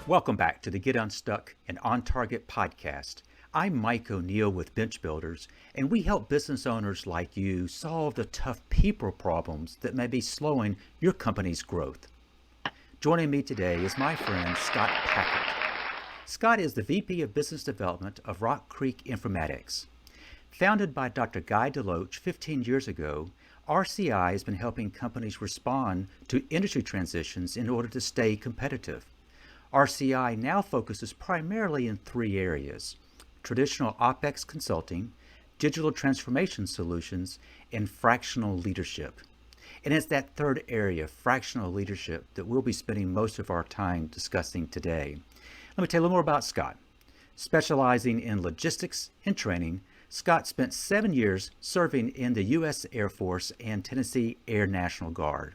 Welcome back to the Get Unstuck and On Target podcast. I'm Mike O'Neill with Bench Builders, and we help business owners like you solve the tough people problems that may be slowing your company's growth. Joining me today is my friend Scott Packett. Scott is the VP of Business Development of Rock Creek Informatics. Founded by Dr. Guy Deloach 15 years ago, RCI has been helping companies respond to industry transitions in order to stay competitive. RCI now focuses primarily in three areas: traditional OpEx consulting, digital transformation solutions, and fractional leadership. And it's that third area, fractional leadership, that we'll be spending most of our time discussing today. Let me tell you a little more about Scott. Specializing in logistics and training, Scott spent 7 years serving in the U.S. Air Force and Tennessee Air National Guard.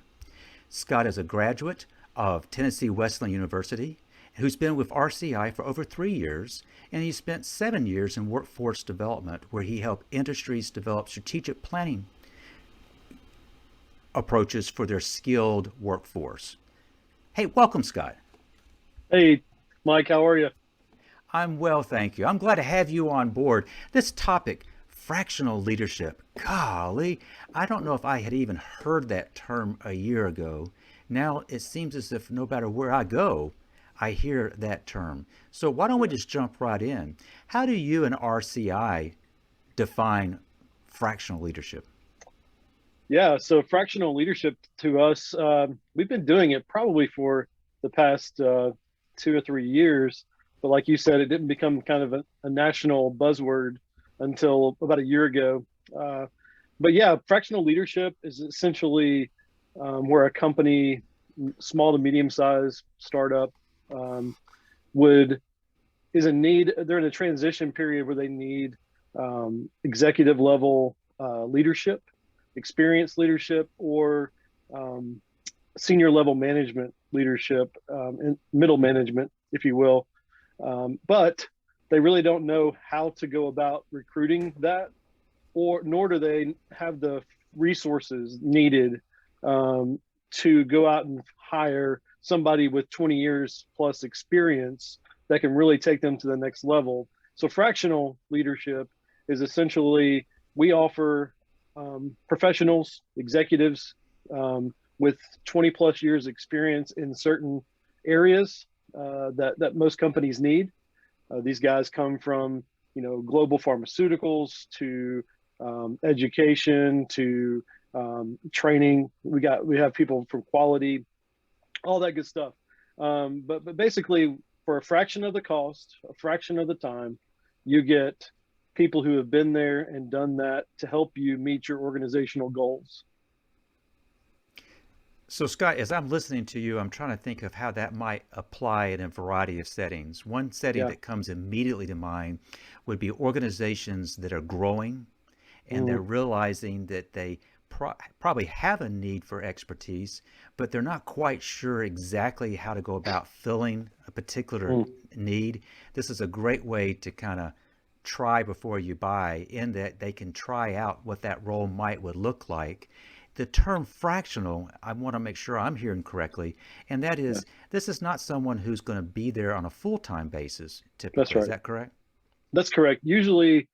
Scott is a graduate of Tennessee Wesleyan University, who's been with RCI for over 3 years, and he spent 7 years in workforce development, where he helped industries develop strategic planning approaches for their skilled workforce. Hey, welcome, Scott. Hey, Mike, how are you? I'm well, thank you. I'm glad to have you on board. This topic, fractional leadership, golly, I don't know if I had even heard that term a year ago. Now it seems as if no matter where I go, I hear that term. So why don't we just jump right in? How do you and RCI define fractional leadership? Yeah, so fractional leadership to us, we've been doing it probably for the past 2 or 3 years. But like you said, it didn't become kind of a national buzzword until about a year ago. But yeah, fractional leadership is essentially where a company, small to medium sized startup, would is in need. They're in a transition period where they need executive level leadership, experienced leadership, or senior level management leadership, and middle management, if you will. But they really don't know how to go about recruiting that, or nor do they have the resources needed to go out and hire somebody with 20 years plus experience that can really take them to the next level. So fractional leadership is essentially, we offer professionals, executives with 20 plus years experience in certain areas that most companies need. These guys come from, global pharmaceuticals to education to training. We have people from quality, all that good stuff. But basically, for a fraction of the cost, a fraction of the time, you get people who have been there and done that to help you meet your organizational goals. So, Scott, as I'm listening to you, I'm trying to think of how that might apply in a variety of settings. One setting Yeah. that comes immediately to mind would be organizations that are growing and they're Mm, realizing that they probably have a need for expertise, but they're not quite sure exactly how to go about filling a particular mm. need. This is a great way to kind of try before you buy, in that they can try out what that role would look like. The term fractional, I want to make sure I'm hearing correctly, and that Yeah, is, this is not someone who's going to be there on a full-time basis, that's typically. Is right. that correct? That's correct. Usually,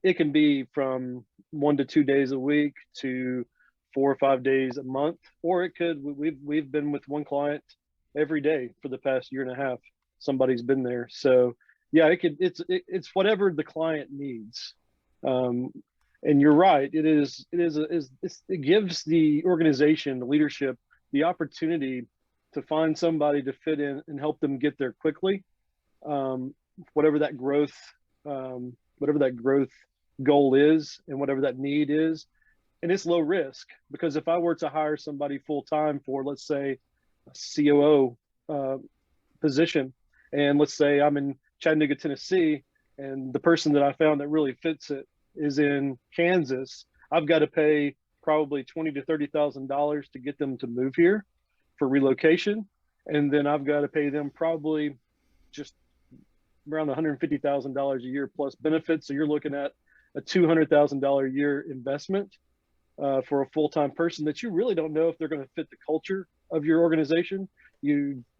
it can be from 1 to 2 days a week to 4 or 5 days a month, or it could. We've been with one client every day for the past year and a half. Somebody's been there, so yeah, it could. It's whatever the client needs. Um, and you're right. It gives the organization, the leadership, the opportunity to find somebody to fit in and help them get there quickly. Um, whatever that growth whatever that growth goal is and whatever that need is. And it's low risk, because if I were to hire somebody full time for, let's say, a COO position, and let's say I'm in Chattanooga, Tennessee, and the person that I found that really fits it is in Kansas, I've got to pay probably $20,000 to $30,000 to get them to move here for relocation, and then I've got to pay them probably just around $150,000 a year plus benefits. So you're looking at a $200,000 a year investment for a full time person that you really don't know if they're going to fit the culture of your organization.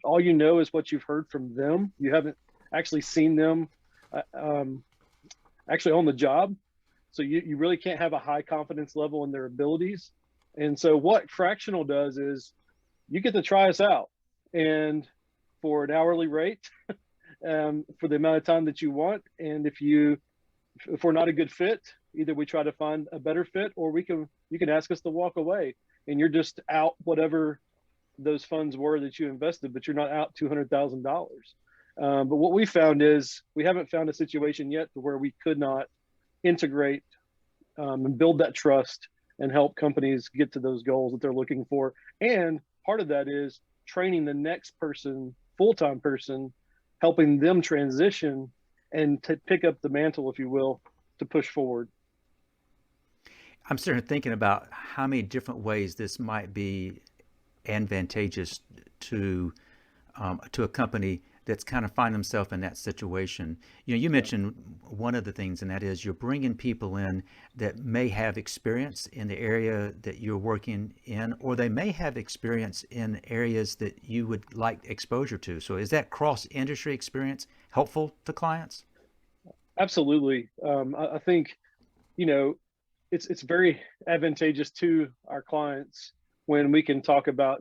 all you know is what you've heard from them. You haven't actually seen them uh, um, actually on the job. So you really can't have a high confidence level in their abilities. And so what Fractional does is you get to try us out, and for an hourly rate, for the amount of time that you want. And if we're not a good fit, either we try to find a better fit, or you can ask us to walk away, and you're just out whatever those funds were that you invested, but you're not out $200,000. But what we found is we haven't found a situation yet to where we could not integrate and build that trust and help companies get to those goals that they're looking for. And part of that is training the next person, full-time person, helping them transition and to pick up the mantle, if you will, to push forward. I'm starting thinking about how many different ways this might be advantageous to to a company that's kind of find themselves in that situation. You know, you mentioned one of the things, and that is you're bringing people in that may have experience in the area that you're working in, or they may have experience in areas that you would like exposure to. So is that cross-industry experience helpful to clients? Absolutely. I think, you know, it's very advantageous to our clients when we can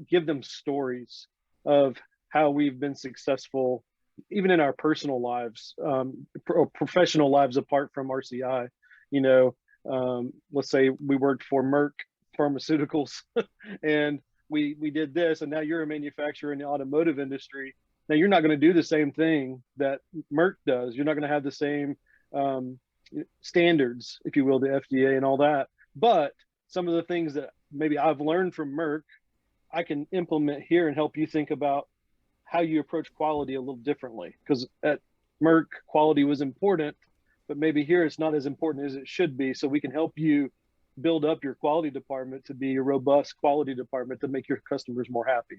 give them stories of how we've been successful, even in our personal lives, or professional lives apart from RCI. You know, let's say we worked for Merck Pharmaceuticals, and we did this, and now you're a manufacturer in the automotive industry. Now you're not going to do the same thing that Merck does. You're not going to have the same standards, if you will, the FDA and all that. But some of the things that maybe I've learned from Merck, I can implement here and help you think about how you approach quality a little differently. Because at Merck, quality was important, but maybe here it's not as important as it should be. So we can help you build up your quality department to be a robust quality department to make your customers more happy.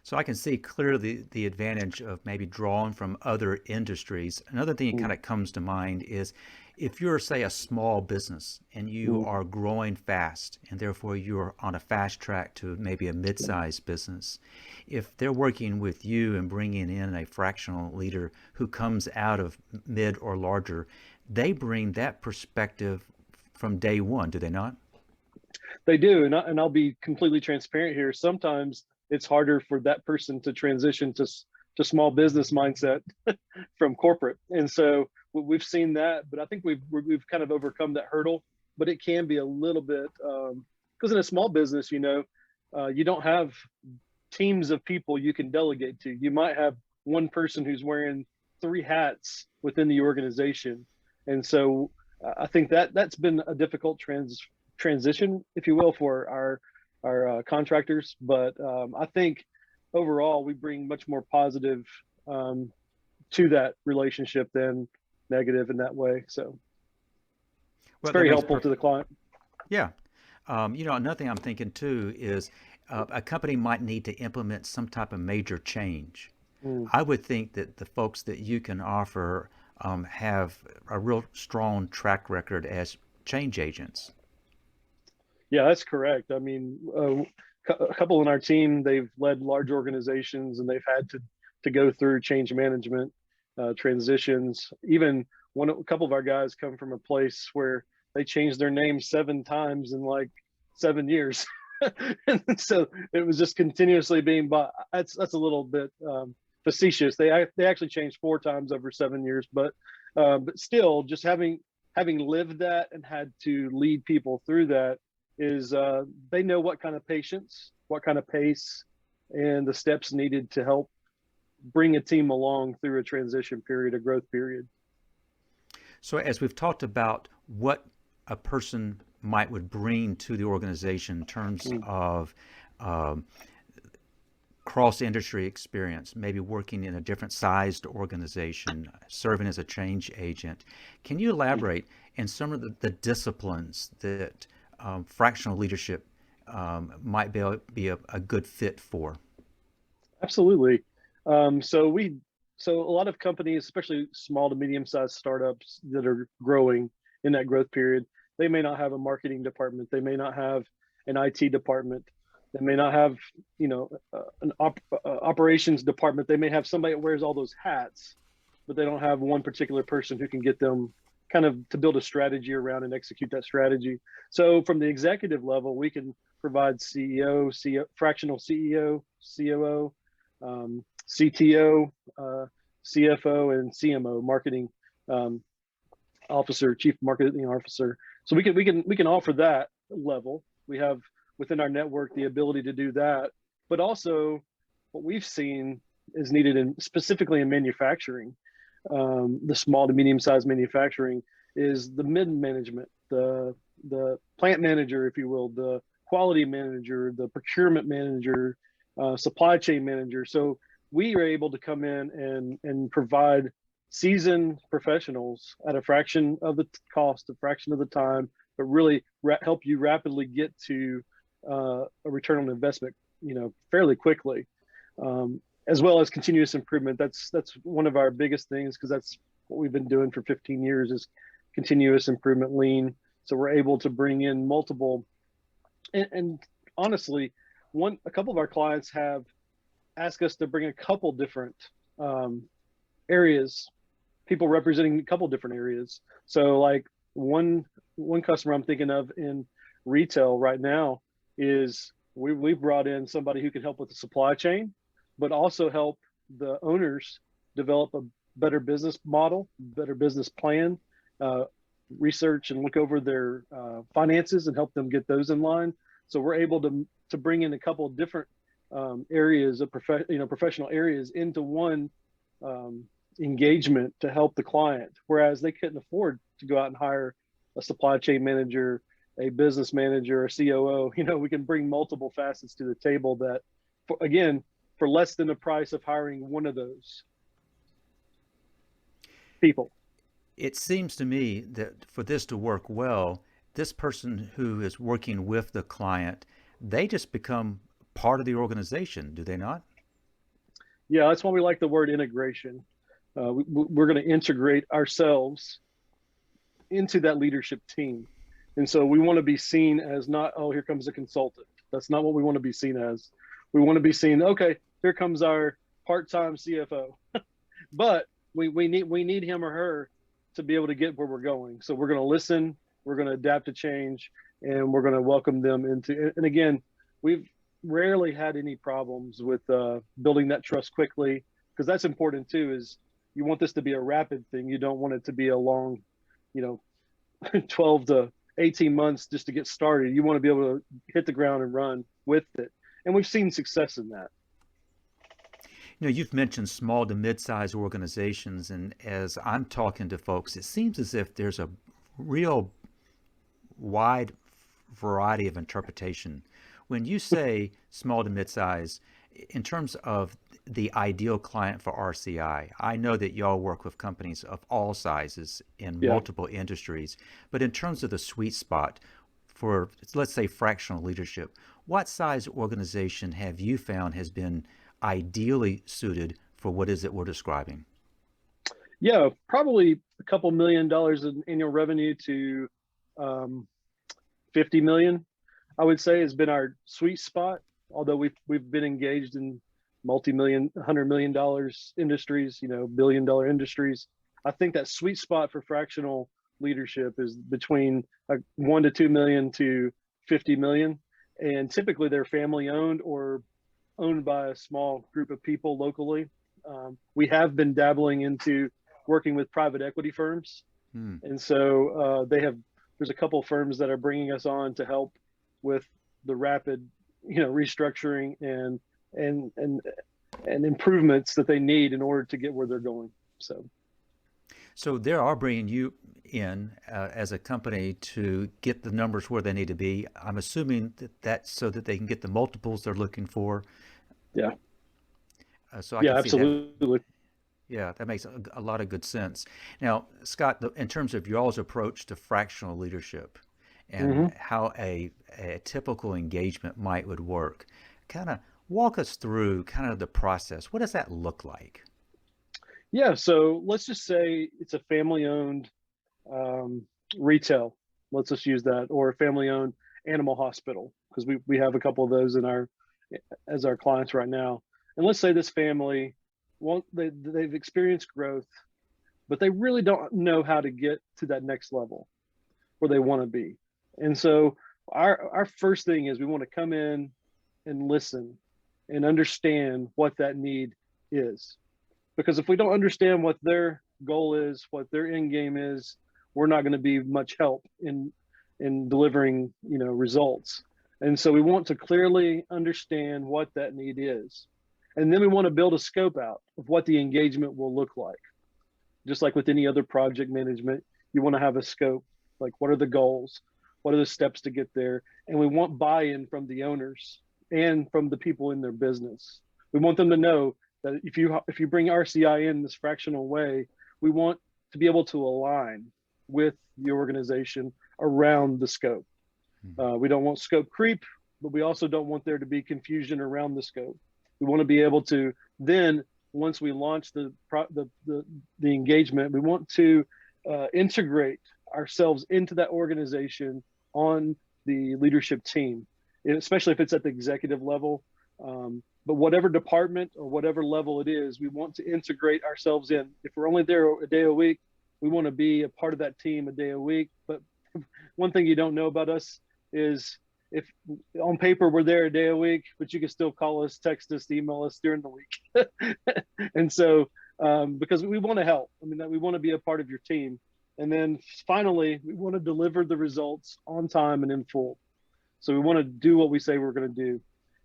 So I can see clearly the advantage of maybe drawing from other industries. Another thing that kind of comes to mind is if you're, say, a small business and you are growing fast and therefore you're on a fast track to maybe a mid-sized business, if they're working with you and bringing in a fractional leader who comes out of mid or larger, they bring that perspective from day one, do they not? They do. And I'll be completely transparent here. Sometimes it's harder for that person to transition to small business mindset from corporate. And so we've seen that, but I think we've kind of overcome that hurdle. But it can be a little bit because in a small business, you know, you don't have teams of people you can delegate to. You might have one person who's wearing 3 hats within the organization, and so I think that's been a difficult transition, if you will, for our contractors. But I think overall we bring much more positive to that relationship than negative in that way. So it's Well, that very makes helpful to perfect. the client. Yeah. You know, another thing I'm thinking too is a company might need to implement some type of major change. Mm. I would think that the folks that you can offer have a real strong track record as change agents. Yeah, that's correct. I mean, a couple in our team, they've led large organizations and they've had to go through change management transitions. Even a couple of our guys come from a place where they changed their name 7 times in like 7 years. And so it was just continuously being bought. That's a little bit facetious. They actually changed 4 times over 7 years, but still, just having lived that and had to lead people through that is they know what kind of patience, what kind of pace, and the steps needed to help bring a team along through a transition period, a growth period. So as we've talked about what a person would bring to the organization in terms of um, cross-industry experience, maybe working in a different sized organization, serving as a change agent, can you elaborate in some of the disciplines that fractional leadership might be a good fit for? Absolutely. So a lot of companies, especially small to medium-sized startups that are growing in that growth period, they may not have a marketing department. They may not have an IT department. They may not have, operations department. They may have somebody that wears all those hats, but they don't have one particular person who can get them kind of to build a strategy around and execute that strategy. So from the executive level, we can provide fractional CEO, COO, CTO, CFO, and CMO, marketing officer, chief marketing officer. So we can offer that level. We have within our network the ability to do that, but also what we've seen is needed specifically in manufacturing, the small to medium sized manufacturing, is the mid management, the plant manager, if you will, the quality manager, the procurement manager, supply chain manager. So we are able to come in and provide seasoned professionals at a fraction of the cost, a fraction of the time, but really help you rapidly get to a return on investment, fairly quickly, as well as continuous improvement. That's one of our biggest things, because that's what we've been doing for 15 years is continuous improvement, lean. So we're able to bring in multiple, and honestly, a couple of our clients have asked us to bring a couple different areas, people representing a couple different areas. So like one customer I'm thinking of in retail right now is we've brought in somebody who can help with the supply chain, but also help the owners develop a better business model, better business plan, research and look over their finances and help them get those in line. So we're able to bring in a couple of different areas of professional areas into one engagement to help the client, whereas they couldn't afford to go out and hire a supply chain manager, a business manager, a COO. We can bring multiple facets to the table that, for less than the price of hiring one of those people. It seems to me that for this to work well, this person who is working with the client, they just become part of the organization, do they not? Yeah, that's why we like the word integration. We're going to integrate ourselves into that leadership team. And so we want to be seen as not, oh, here comes a consultant. That's not what we want to be seen as. We want to be seen, okay, here comes our part-time CFO. But we need him or her to be able to get where we're going. So we're going to listen, we're going to adapt to change, and we're going to welcome them into, and again, we've rarely had any problems with building that trust quickly, because that's important too, is you want this to be a rapid thing. You don't want it to be a long, 12 to 18 months just to get started. You want to be able to hit the ground and run with it. And we've seen success in that. You've mentioned small to mid-sized organizations, and as I'm talking to folks, it seems as if there's a real wide variety of interpretation. When you say small to mid-size, in terms of the ideal client for RCI, I know that y'all work with companies of all sizes in multiple industries, but in terms of the sweet spot for, let's say, fractional leadership, what size organization have you found has been ideally suited for what is it we're describing? Yeah, probably a couple $1 million in annual revenue to 50 million, I would say, has been our sweet spot. Although we've been engaged in multi-million, $100 million industries, billion-dollar industries. I think that sweet spot for fractional leadership is between 1 to 2 million to 50 million, and typically they're family owned or owned by a small group of people locally. We have been dabbling into working with private equity firms, and so there's a couple of firms that are bringing us on to help with the rapid, restructuring and improvements that they need in order to get where they're going. So they are bringing you in as a company to get the numbers where they need to be. I'm assuming that's so that they can get the multiples they're looking for. Yeah. So I can see absolutely. that. Yeah, that makes a lot of good sense. Now, Scott, in terms of y'all's approach to fractional leadership and how a typical engagement would work, kind of walk us through kind of the process. What does that look like? Yeah, so let's just say it's a family-owned retail. Let's just use that, or a family-owned animal hospital, because we have a couple of those as our clients right now. And let's say this family they've experienced growth, but they really don't know how to get to that next level where they want to be. And so our first thing is we want to come in and listen and understand what that need is. Because if we don't understand what their goal is, what their end game is, we're not going to be much help in delivering, results. And so we want to clearly understand what that need is. And then we want to build a scope out of what the engagement will look like. Just like with any other project management, you want to have a scope, like what are the goals? What are the steps to get there? And we want buy-in from the owners and from the people in their business. We want them to know that if you bring RCI in this fractional way, we want to be able to align with the organization around the scope. We don't want scope creep, but we also don't want there to be confusion around the scope. We want to be able to then, once we launch the engagement, we want to integrate ourselves into that organization on the leadership team, especially if it's at the executive level. But whatever department or whatever level it is, we want to integrate ourselves in. If we're only there a day a week, we want to be a part of that team a day a week. But one thing you don't know about us is if on paper we're there a day a week, but you can still call us, text us, email us during the week. And so, because we want to help, we want to be a part of your team. And then finally, we want to deliver the results on time and in full. So we want to do what we say we're going to do.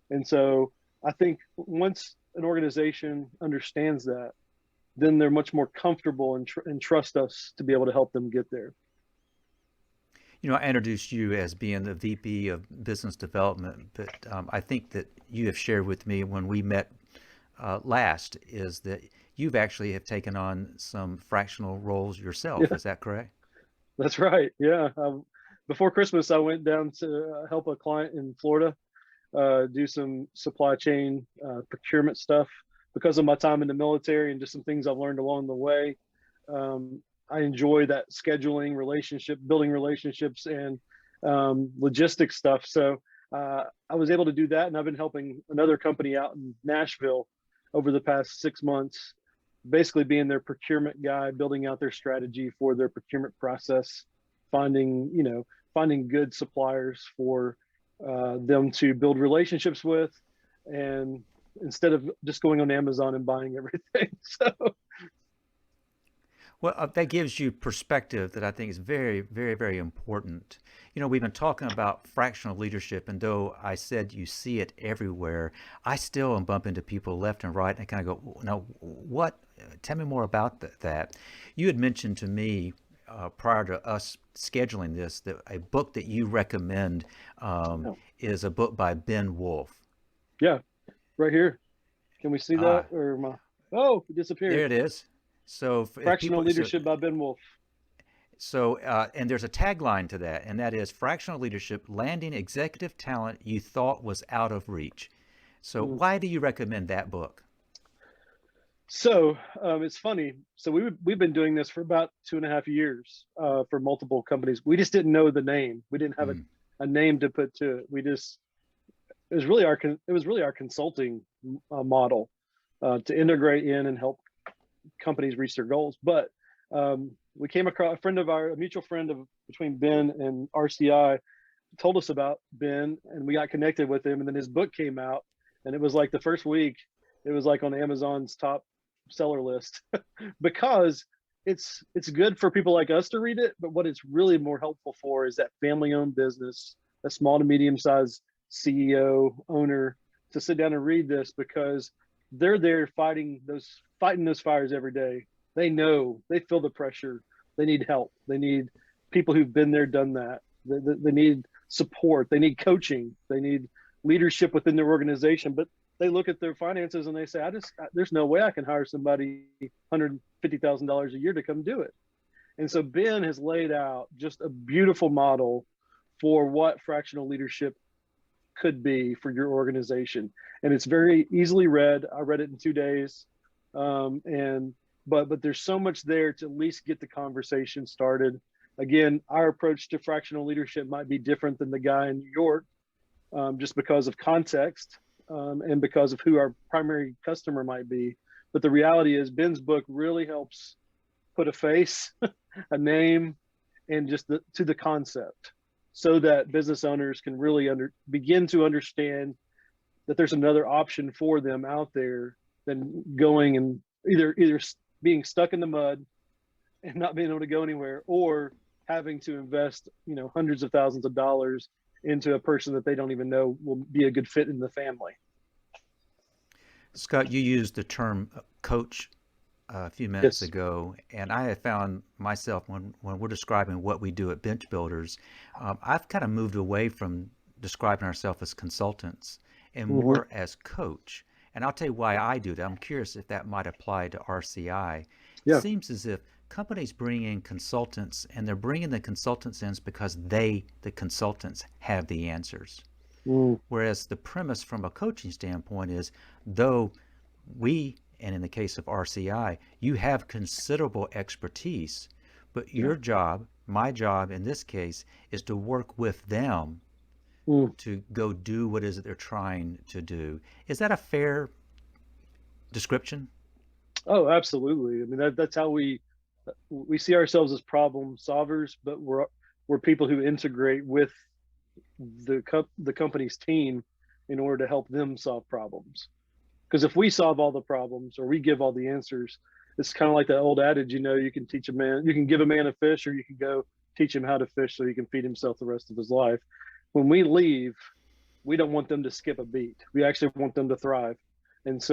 And so I think once an organization understands that, then they're much more comfortable and trust us to be able to help them get there. I introduced you as being the VP of Business Development, but I think that you have shared with me when we met last is that you've actually have taken on some fractional roles yourself. Yeah. Is that correct? That's right. Yeah. Before Christmas, I went down to help a client in Florida do some supply chain procurement stuff because of my time in the military and just some things I've learned along the way. I enjoy that scheduling, building relationships, and logistics stuff. So I was able to do that, and I've been helping another company out in Nashville over the past 6 months, basically being their procurement guy, building out their strategy for their procurement process, finding good suppliers for them to build relationships with, and instead of just going on Amazon and buying everything. So. Well, that gives you perspective that I think is very, very, very important. We've been talking about fractional leadership, and though I said you see it everywhere, I still am bumping into people left and right, and I kind of go, "No, what? Tell me more about that." You had mentioned to me prior to us scheduling this that a book that you recommend is a book by Ben Wolfe. Yeah, right here. Can we see that? Oh, it disappeared. There it is. So Fractional Leadership by Ben Wolfe. So, and there's a tagline to that, and that is Fractional Leadership, Landing Executive Talent You Thought Was Out of Reach. So why do you recommend that book? So it's funny. So we've been doing this for about 2.5 years for multiple companies. We just didn't know the name. We didn't have a name to put to it. It was really our consulting model to integrate in and help companies reach their goals. But we came across a mutual friend between Ben and RCI told us about Ben, and we got connected with him, and then his book came out, and it was like the first week it was like on Amazon's top seller list because it's good for people like us to read it, but what it's really more helpful for is that family-owned business, a small to medium-sized CEO owner, to sit down and read this, because they're there fighting those fires every day. They know, they feel the pressure. They need help. They need people who've been there, done that. They need support. They need coaching. They need leadership within their organization. But they look at their finances and they say, there's no way I can hire somebody $150,000 a year to come do it. And so Ben has laid out just a beautiful model for what fractional leadership could be for your organization. And it's very easily read. I read it in 2 days. But there's so much there to at least get the conversation started. Again, our approach to fractional leadership might be different than the guy in New York, just because of context, and because of who our primary customer might be. But the reality is, Ben's book really helps put a face, a name, and just to the concept, so that business owners can really begin to understand that there's another option for them out there than going and either being stuck in the mud and not being able to go anywhere, or having to invest, hundreds of thousands of dollars into a person that they don't even know will be a good fit in the family. Scott, you used the term coach a few minutes ago, and I have found myself when we're describing what we do at Bench Builders, I've kind of moved away from describing ourselves as consultants and more as coach. And I'll tell you why I do that. I'm curious if that might apply to RCI. It seems as if companies bring in consultants, and they're bringing the consultants in because the consultants, have the answers. Whereas the premise from a coaching standpoint is, though we, and in the case of RCI, you have considerable expertise, but your job, my job in this case, is to work with them to go do what it is that they're trying to do. Is that a fair description? Oh, absolutely. I mean, that's how we see ourselves as problem solvers, but we're people who integrate with the company's team in order to help them solve problems. Because if we solve all the problems or we give all the answers, it's kind of like that old adage, you can give a man a fish, or you can go teach him how to fish so he can feed himself the rest of his life. When we leave, we don't want them to skip a beat. We actually want them to thrive. And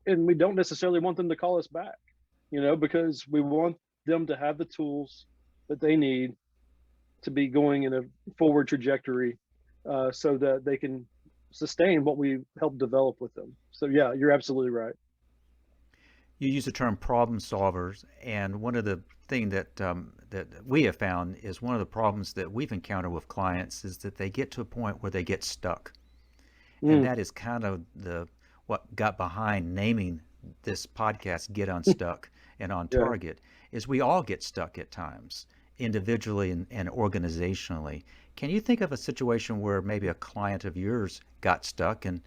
we don't necessarily want them to call us back, because we want them to have the tools that they need to be going in a forward trajectory, so that they can sustain what we helped develop with them. So yeah, you're absolutely right. You use the term problem solvers, and one of the things that we have found is one of the problems that we've encountered with clients is that they get to a point where they get stuck. And that is kind of what got behind naming this podcast Get Unstuck and On Target, is we all get stuck at times, individually and organizationally. Can you think of a situation where maybe a client of yours got stuck, and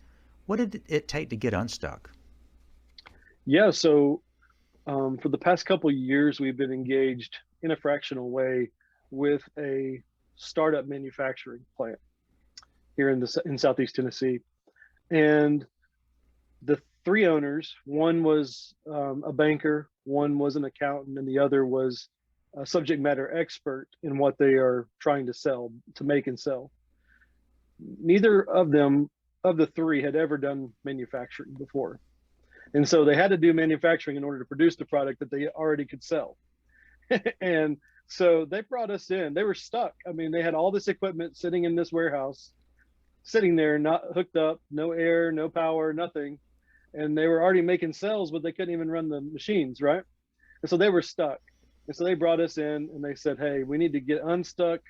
what did it take to get unstuck? Yeah, so for the past couple of years, we've been engaged in a fractional way with a startup manufacturing plant here in Southeast Tennessee. And the three owners, one was a banker, one was an accountant, and the other was a subject matter expert in what they are trying to make and sell. Neither of the three had ever done manufacturing before. And so they had to do manufacturing in order to produce the product that they already could sell. And so they brought us in. They were stuck. I mean, they had all this equipment sitting in this warehouse, sitting there, not hooked up, no air, no power, nothing. And they were already making sales, but they couldn't even run the machines, right? And so they were stuck. And so they brought us in and they said, hey, we need to get unstuck,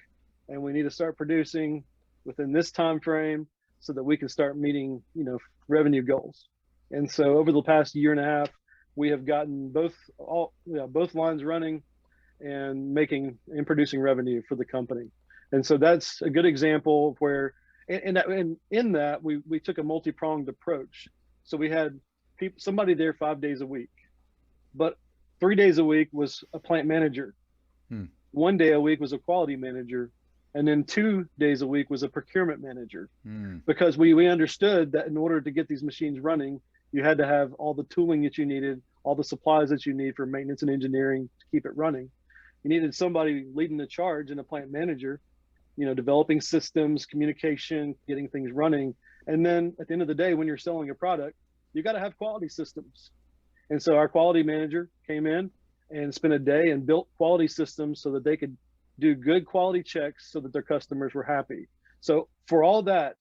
and we need to start producing within this time frame so that we can start meeting, revenue goals. And so over the past year and a half, we have gotten both lines running and producing revenue for the company. And so that's a good example of where, and in that we took a multi-pronged approach. So we had somebody there 5 days a week, but 3 days a week was a plant manager. 1 day a week was a quality manager. And then 2 days a week was a procurement manager, because we understood that in order to get these machines running, you had to have all the tooling that you needed, all the supplies that you need for maintenance and engineering to keep it running. You needed somebody leading the charge, and a plant manager, developing systems, communication, getting things running. And then at the end of the day, when you're selling a product, you got to have quality systems. And so our quality manager came in and spent a day and built quality systems so that they could do good quality checks so that their customers were happy. So for all that,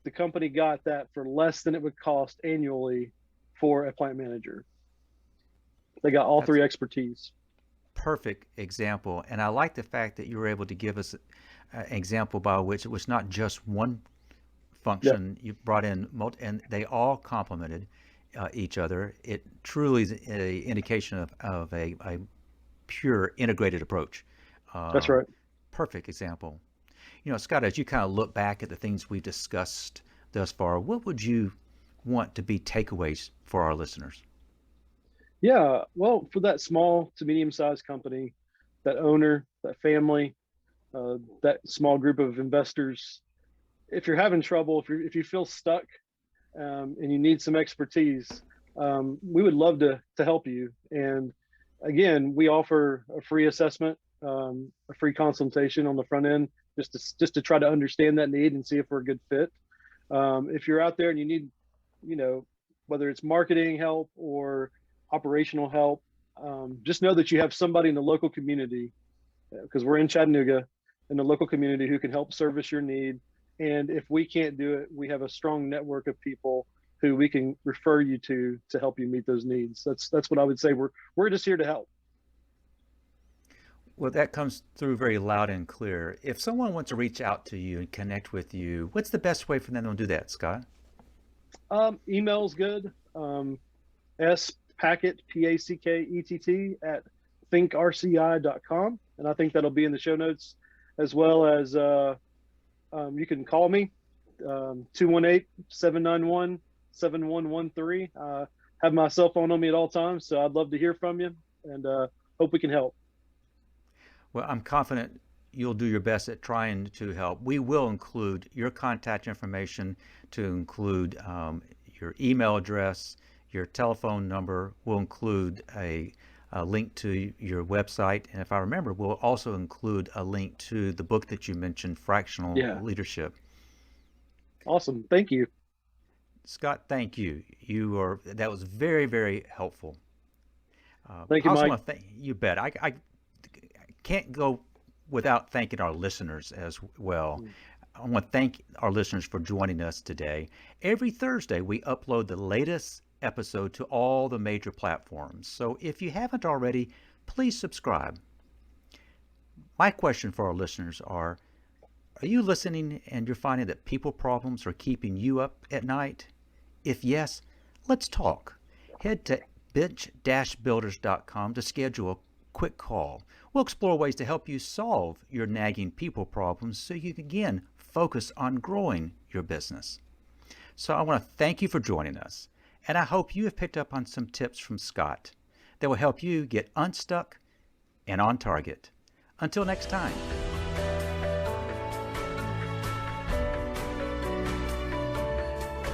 the company got that for less than it would cost annually for a plant manager. They got all three expertise. Perfect example. And I like the fact that you were able to give us an example by which it was not just one function. You brought in and they all complemented each other. It truly is an indication of a pure integrated approach. That's right. Perfect example. Scott, as you kind of look back at the things we've discussed thus far, what would you want to be takeaways for our listeners? Yeah. Well, for that small to medium sized company, that owner, that family, that small group of investors, if you're having trouble, if you feel stuck, and you need some expertise, we would love to help you. And again, we offer a free assessment, a free consultation on the front end, just to try to understand that need and see if we're a good fit. If you're out there and you need, whether it's marketing help or operational help, just know that you have somebody in the local community, because we're in Chattanooga, in the local community who can help service your need. And if we can't do it, we have a strong network of people who we can refer you to help you meet those needs. That's what I would say. We're just here to help. Well, that comes through very loud and clear. If someone wants to reach out to you and connect with you, what's the best way for them to do that, Scott? Email's good. S Packett, Packett at thinkrci.com. And I think that'll be in the show notes, as well as you can call me, 218-791-7113. Have my cell phone on me at all times, so I'd love to hear from you, and hope we can help. Well, I'm confident you'll do your best at trying to help. We will include your contact information, to include your email address, your telephone number. We'll include a link to your website. And if I remember, we'll also include a link to the book that you mentioned, Fractional Leadership. Awesome. Thank you. Scott, thank you. That was very, very helpful. Thank you, I also Mike. want to you bet. I can't go without thanking our listeners as well. I want to thank our listeners for joining us today. Every Thursday, we upload the latest episode to all the major platforms. So if you haven't already, please subscribe. My question for our listeners are you listening and you're finding that people problems are keeping you up at night? If yes, let's talk. Head to bench-builders.com to schedule a quick call. We'll explore ways to help you solve your nagging people problems so you can again focus on growing your business. So I want to thank you for joining us, and I hope you have picked up on some tips from Scott that will help you get unstuck and on target. Until next time.